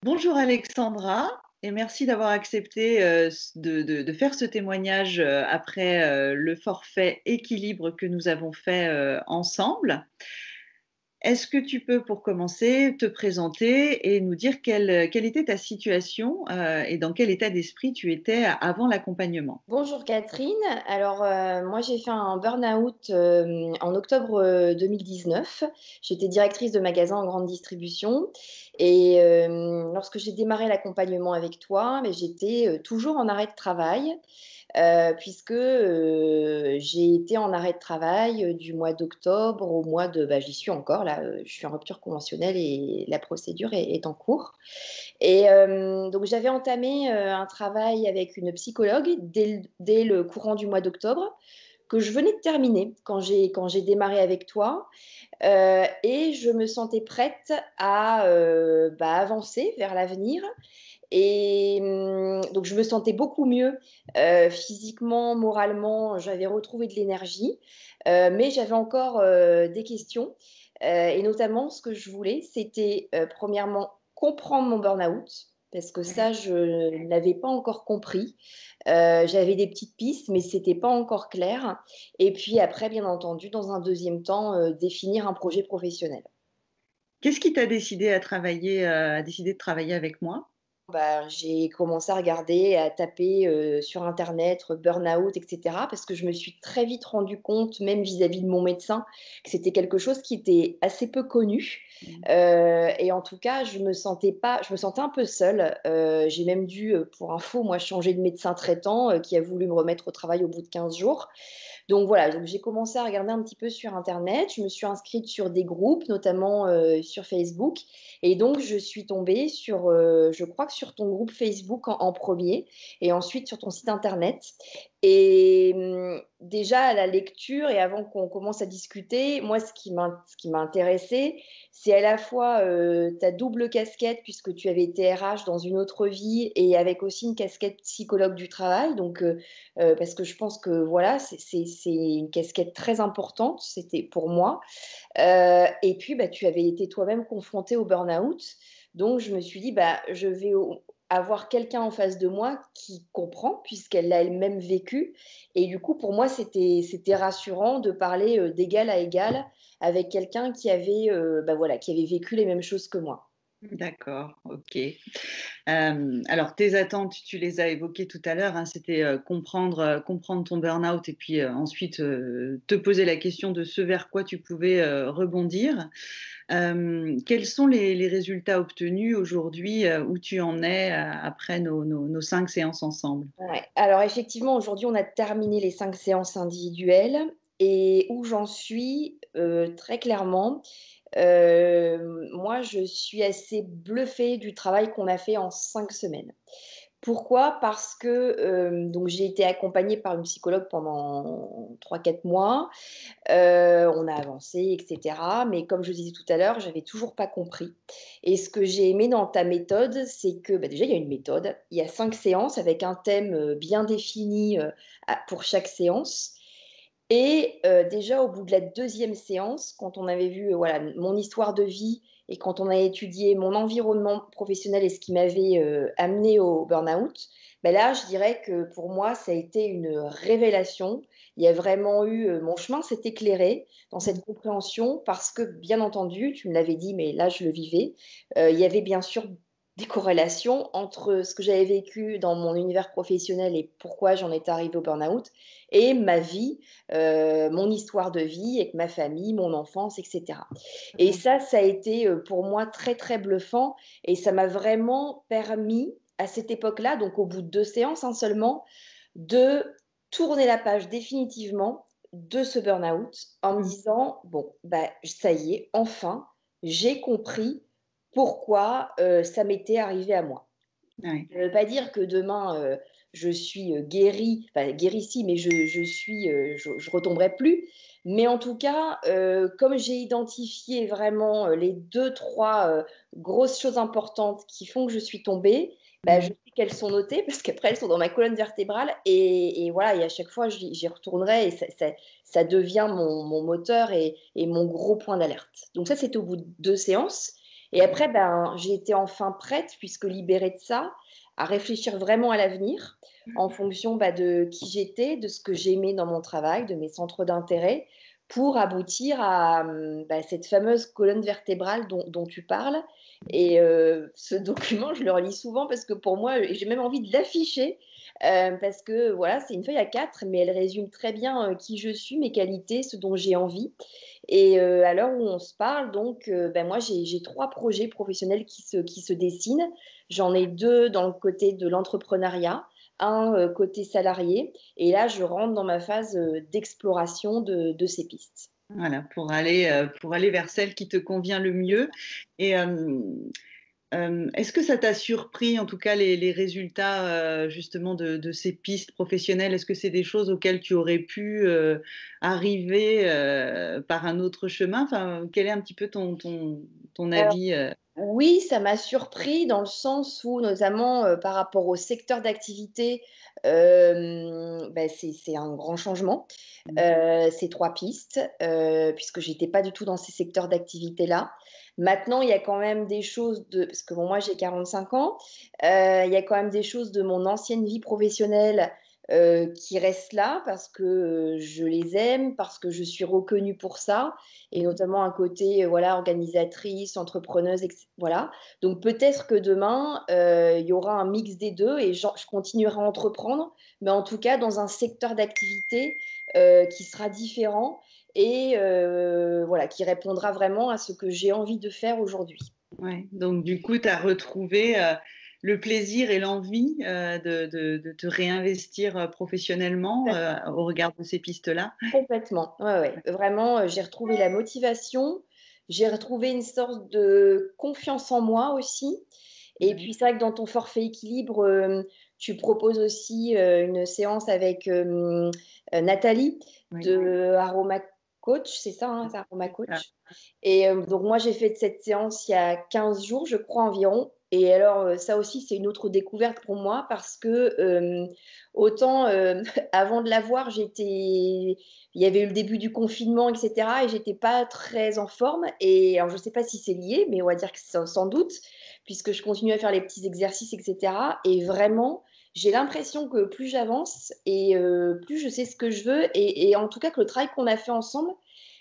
Bonjour Alexandra et merci d'avoir accepté de faire ce témoignage après le forfait équilibre que nous avons fait ensemble. Est-ce que tu peux, pour commencer, te présenter et nous dire quelle était ta situation et dans quel état d'esprit tu étais avant l'accompagnement? Bonjour Catherine. Alors moi j'ai fait un burn-out en octobre 2019. J'étais directrice de magasin en grande distribution et lorsque j'ai démarré l'accompagnement avec toi, mais j'étais toujours en arrêt de travail puisque j'ai été en arrêt de travail du mois d'octobre au mois de... Bah, j'y suis encore là, je suis en rupture conventionnelle et la procédure est en cours. Et donc, j'avais entamé un travail avec une psychologue dès le courant du mois d'octobre, que je venais de terminer quand j'ai démarré avec toi. Et je me sentais prête à avancer vers l'avenir. Et donc, je me sentais beaucoup mieux physiquement, moralement. J'avais retrouvé de l'énergie, mais j'avais encore des questions. Et notamment, ce que je voulais, c'était premièrement comprendre mon burn-out, parce que ça, je ne l'avais pas encore compris. J'avais des petites pistes, mais ce n'était pas encore clair. Et puis après, bien entendu, dans un deuxième temps, définir un projet professionnel. Qu'est-ce qui t'a décidé de travailler avec moi? Bah, j'ai commencé à regarder, à taper sur internet, burn-out, etc. Parce que je me suis très vite rendu compte, même vis-à-vis de mon médecin, que c'était quelque chose qui était assez peu connu. Et en tout cas, je me sentais un peu seule. J'ai même dû, pour info, moi, changer de médecin traitant qui a voulu me remettre au travail au bout de 15 jours. Donc voilà, donc j'ai commencé à regarder un petit peu sur internet. Je me suis inscrite sur des groupes, notamment sur Facebook. Et donc, je suis tombée sur, je crois que sur ton groupe Facebook en premier, et ensuite sur ton site internet. Et déjà, à la lecture, et avant qu'on commence à discuter, moi, ce qui m'a intéressée, c'est à la fois ta double casquette, puisque tu avais été RH dans une autre vie, et avec aussi une casquette psychologue du travail. Donc, parce que je pense que voilà, c'est une casquette très importante, c'était pour moi. Et puis, bah, tu avais été toi-même confrontée au burn-out. Donc, je me suis dit, bah, je vais avoir quelqu'un en face de moi qui comprend, puisqu'elle l'a elle-même vécu. Et du coup, pour moi, c'était rassurant de parler d'égal à égal avec quelqu'un qui avait, bah, voilà, qui avait vécu les mêmes choses que moi. D'accord, ok. Alors tes attentes, tu les as évoquées tout à l'heure, hein, c'était comprendre ton burn-out et puis ensuite te poser la question de ce vers quoi tu pouvais rebondir. Quels sont les résultats obtenus aujourd'hui, où tu en es après nos 5 séances ensemble? Ouais. Alors effectivement, aujourd'hui, on a terminé les 5 séances individuelles, et où j'en suis, très clairement, moi, je suis assez bluffée du travail qu'on a fait en 5 semaines. Pourquoi? Parce que, donc j'ai été accompagnée par une psychologue pendant 3 4 mois. On a avancé et cetera, mais comme je disais tout à l'heure, j'avais toujours pas compris. Et ce que j'ai aimé dans ta méthode, c'est que, bah, déjà, il y a une méthode. Il y a 5 séances avec un thème, bien défini, pour chaque séance. Et déjà au bout de la deuxième séance, quand on avait vu, voilà, mon histoire de vie, et quand on a étudié mon environnement professionnel et ce qui m'avait, amenée au burn-out, bah, là, je dirais que pour moi, ça a été une révélation. Il y a vraiment eu, mon chemin s'est éclairé dans cette compréhension, parce que, bien entendu, tu me l'avais dit, mais là, je le vivais, il y avait bien sûr des corrélations entre ce que j'avais vécu dans mon univers professionnel et pourquoi j'en étais arrivée au burn-out, et ma vie, mon histoire de vie avec ma famille, mon enfance, et cetera. Et ça a été, pour moi très, très bluffant, et ça m'a vraiment permis à cette époque-là, donc au bout de 2 séances, hein, seulement, de tourner la page définitivement de ce burn-out en me Mmh. disant: «Bon, bah, ça y est, enfin, j'ai compris pourquoi, ça m'était arrivé à moi». Ouais. Ça ne veut pas dire que demain, je suis, guérie, enfin guérie si, mais je suis, je retomberai plus. Mais en tout cas, comme j'ai identifié vraiment, les 2 3 grosses choses importantes qui font que je suis tombée, bah, je Mmh. sais qu'elles sont notées, parce qu'après elles sont dans ma colonne vertébrale, et voilà, et à chaque fois j'y retournerai, et ça devient mon moteur et mon gros point d'alerte. Donc ça, c'était au bout de 2 séances. Et après, ben, j'ai été enfin prête, puisque libérée de ça, à réfléchir vraiment à l'avenir en fonction bah, de qui j'étais, de ce que j'aimais dans mon travail, de mes centres d'intérêt, pour aboutir à bah, cette fameuse colonne vertébrale dont tu parles. Et ce document, je le relis souvent parce que pour moi, et j'ai même envie de l'afficher, parce que voilà, c'est une feuille à 4, mais elle résume très bien qui je suis, mes qualités, ce dont j'ai envie. Et à l'heure où on se parle, donc, ben moi, j'ai 3 projets professionnels qui se dessinent. J'en ai 2 dans le côté de l'entrepreneuriat, un côté salarié. Et là, je rentre dans ma phase d'exploration de ces pistes. Voilà, pour aller vers celle qui te convient le mieux. Et est-ce que ça t'a surpris, en tout cas, les résultats justement de ces pistes professionnelles? Est-ce que c'est des choses auxquelles tu aurais pu arriver par un autre chemin? Enfin, quel est un petit peu ton avis? Oui, ça m'a surpris dans le sens où, notamment, par rapport au secteur d'activité, bah, c'est un grand changement, ces 3 pistes, puisque j'étais pas du tout dans ces secteurs d'activité-là. Maintenant, il y a quand même des choses parce que bon, moi, j'ai 45 ans, il y a quand même des choses de mon ancienne vie professionnelle, qui restent là parce que, je les aime, parce que je suis reconnue pour ça, et notamment un côté, voilà, organisatrice, entrepreneuse, voilà. Donc peut-être que demain, il y aura un mix des 2 et je continuerai à entreprendre, mais en tout cas dans un secteur d'activité, qui sera différent et voilà, qui répondra vraiment à ce que j'ai envie de faire aujourd'hui. Ouais, donc du coup, tu as retrouvé le plaisir et l'envie de te réinvestir professionnellement au regard de ces pistes-là. Complètement, ouais, ouais. Vraiment, j'ai retrouvé la motivation, j'ai retrouvé une sorte de confiance en moi aussi. Et Ouais, puis c'est vrai que dans ton forfait équilibre, tu proposes aussi, une séance avec, Nathalie oui, de Aroma Coach, c'est ça, hein? C'est Aroma c'est ça. Coach? Et donc moi, j'ai fait cette séance il y a 15 jours, je crois environ. Et alors, ça aussi, c'est une autre découverte pour moi parce que, autant, avant de la voir, il y avait eu le début du confinement et cetera et j'étais pas très en forme et alors je sais pas si c'est lié, mais on va dire que sans doute, puisque je continue à faire les petits exercices et cetera et vraiment, j'ai l'impression que plus j'avance et plus je sais ce que je veux et en tout cas que le travail qu'on a fait ensemble,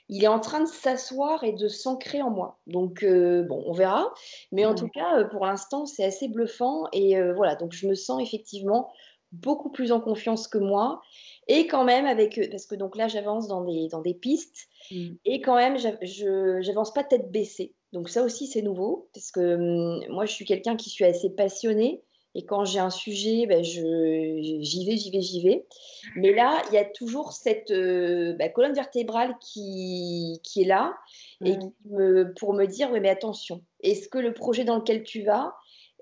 il est en train de s'asseoir et de s'ancrer en moi. Donc bon, on verra, mais en tout Ouais, cas, pour l'instant, c'est assez bluffant et voilà, donc je me sens effectivement beaucoup plus en confiance que moi et quand même avec, parce que donc là, j'avance dans des pistes mm, et quand même, j'avance pas tête baissée. Donc ça aussi, c'est nouveau parce que, moi, je suis quelqu'un qui suis assez passionnée et quand j'ai un sujet, bah, j'y vais, j'y vais, j'y vais. Mais là, il y a toujours cette, bah, colonne vertébrale qui est là et ouais, pour me dire: «Ouais, mais attention, est-ce que le projet dans lequel tu vas,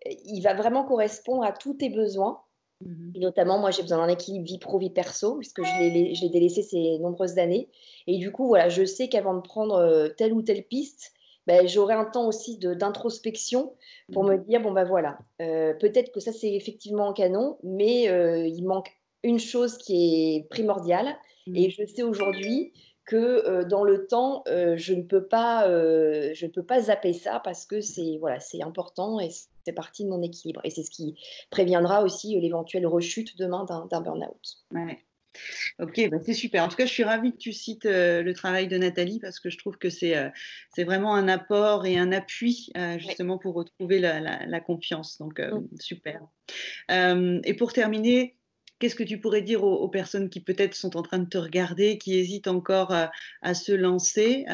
il va vraiment correspondre à tous tes besoins?» mhm. Et notamment, moi, j'ai besoin d'un équilibre vie pro, vie perso, puisque je l'ai délaissé ces nombreuses années. Et du coup, voilà, je sais qu'avant de prendre telle ou telle piste, ben, j'aurai un temps aussi d'introspection pour me dire, bon, ben voilà, peut-être que ça, c'est effectivement en canon, mais il manque une chose qui est primordiale. Et Mm. je sais aujourd'hui que dans le temps, je ne peux pas zapper ça parce que c'est voilà, c'est important et c'est partie de mon équilibre. Et c'est ce qui préviendra aussi l'éventuelle rechute demain d'un burn-out. Ouais. Ok, bah c'est super. En tout cas, je suis ravie que tu cites le travail de Nathalie parce que je trouve que c'est vraiment un apport et un appui Ouais. justement pour retrouver la confiance. Donc, Mmh. super. Et pour terminer, qu'est-ce que tu pourrais dire aux personnes qui peut-être sont en train de te regarder, qui hésitent encore à se lancer?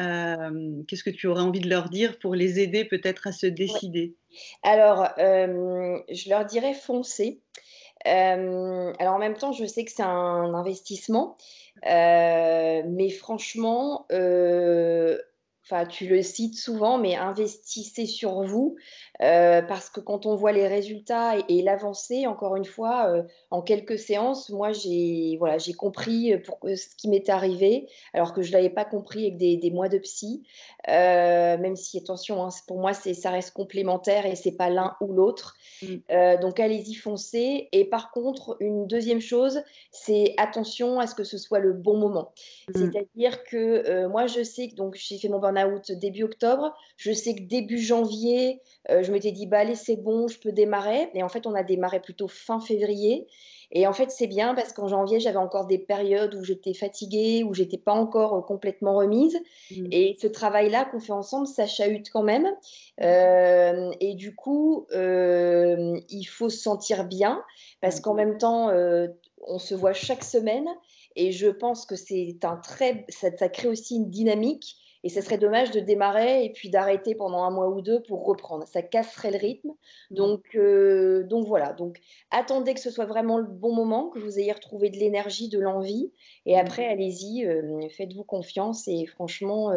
Qu'est-ce que tu aurais envie de leur dire pour les aider peut-être à se Ouais. décider? Alors, je leur dirais: «Foncez». Alors en même temps, je sais que c'est un investissement, mais franchement, enfin, tu le cites souvent, mais investissez sur vous, parce que quand on voit les résultats et l'avancée, encore une fois, en quelques séances, moi voilà, j'ai compris, ce qui m'était arrivé, alors que je l'avais pas compris avec des mois de psy. Même si attention, hein, pour moi, ça reste complémentaire et c'est pas l'un ou l'autre. Mm, Donc allez-y, foncez et par contre, une deuxième chose, c'est attention à ce que ce soit le bon moment. mm, C'est-à-dire que, moi je sais que donc j'ai fait mon burn-out burn-out début octobre. Je sais que début janvier, je m'étais dit: «Bah, allez, c'est bon, je peux démarrer» et en fait, on a démarré plutôt fin février et en fait, c'est bien parce qu'en janvier, j'avais encore des périodes où j'étais fatiguée, où j'étais pas encore, complètement remise Mmh. et ce travail-là qu'on fait ensemble, ça chahute quand même, et du coup, il faut se sentir bien parce Ouais. qu'en même temps, on se voit chaque semaine et je pense que c'est un très ça crée aussi une dynamique et ça serait dommage de démarrer et puis d'arrêter pendant un mois ou 2 pour reprendre. Ça casserait le rythme. Mmh. Donc voilà, donc attendez que ce soit vraiment le bon moment, que vous ayez retrouvé de l'énergie, de l'envie et Mmh. après allez-y, faites-vous confiance et franchement,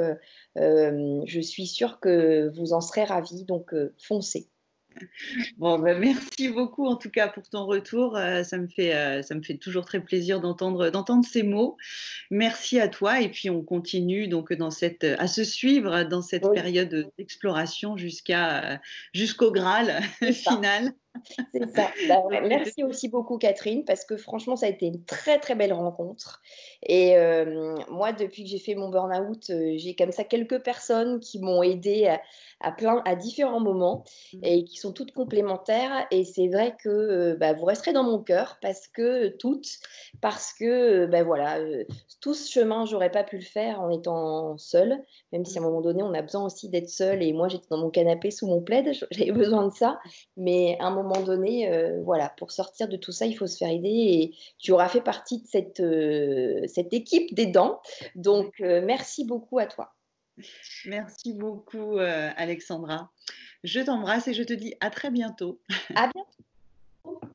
je suis sûre que vous en serez ravis, donc foncez. Bon, bah, merci beaucoup en tout cas pour ton retour. Ça me fait toujours très plaisir d'entendre ces mots. Merci à toi et puis on continue donc à se suivre dans cette Oui, période d'exploration jusqu'au Graal c'est ça. final. C'est ça. Bah, ouais, OK. merci aussi beaucoup Catherine, parce que franchement, ça a été une très, très belle rencontre et moi, depuis que j'ai fait mon burn-out, j'ai comme ça quelques personnes qui m'ont aidée à différents moments Mmh. et qui sont toutes complémentaires et c'est vrai que, bah, vous resterez dans mon cœur parce que, bah, voilà, tout ce chemin, j'aurais pas pu le faire en étant seule, même si à un moment donné, on a besoin aussi d'être seule et moi, j'étais dans mon canapé sous mon plaid, j'avais besoin de ça mais à un moment donné, voilà, pour sortir de tout ça, il faut se faire aider et tu auras fait partie de cette équipe d'aidants. Oui. Donc, merci beaucoup à toi. Merci beaucoup, Alexandra. Je t'embrasse et je te dis à très bientôt. À bientôt.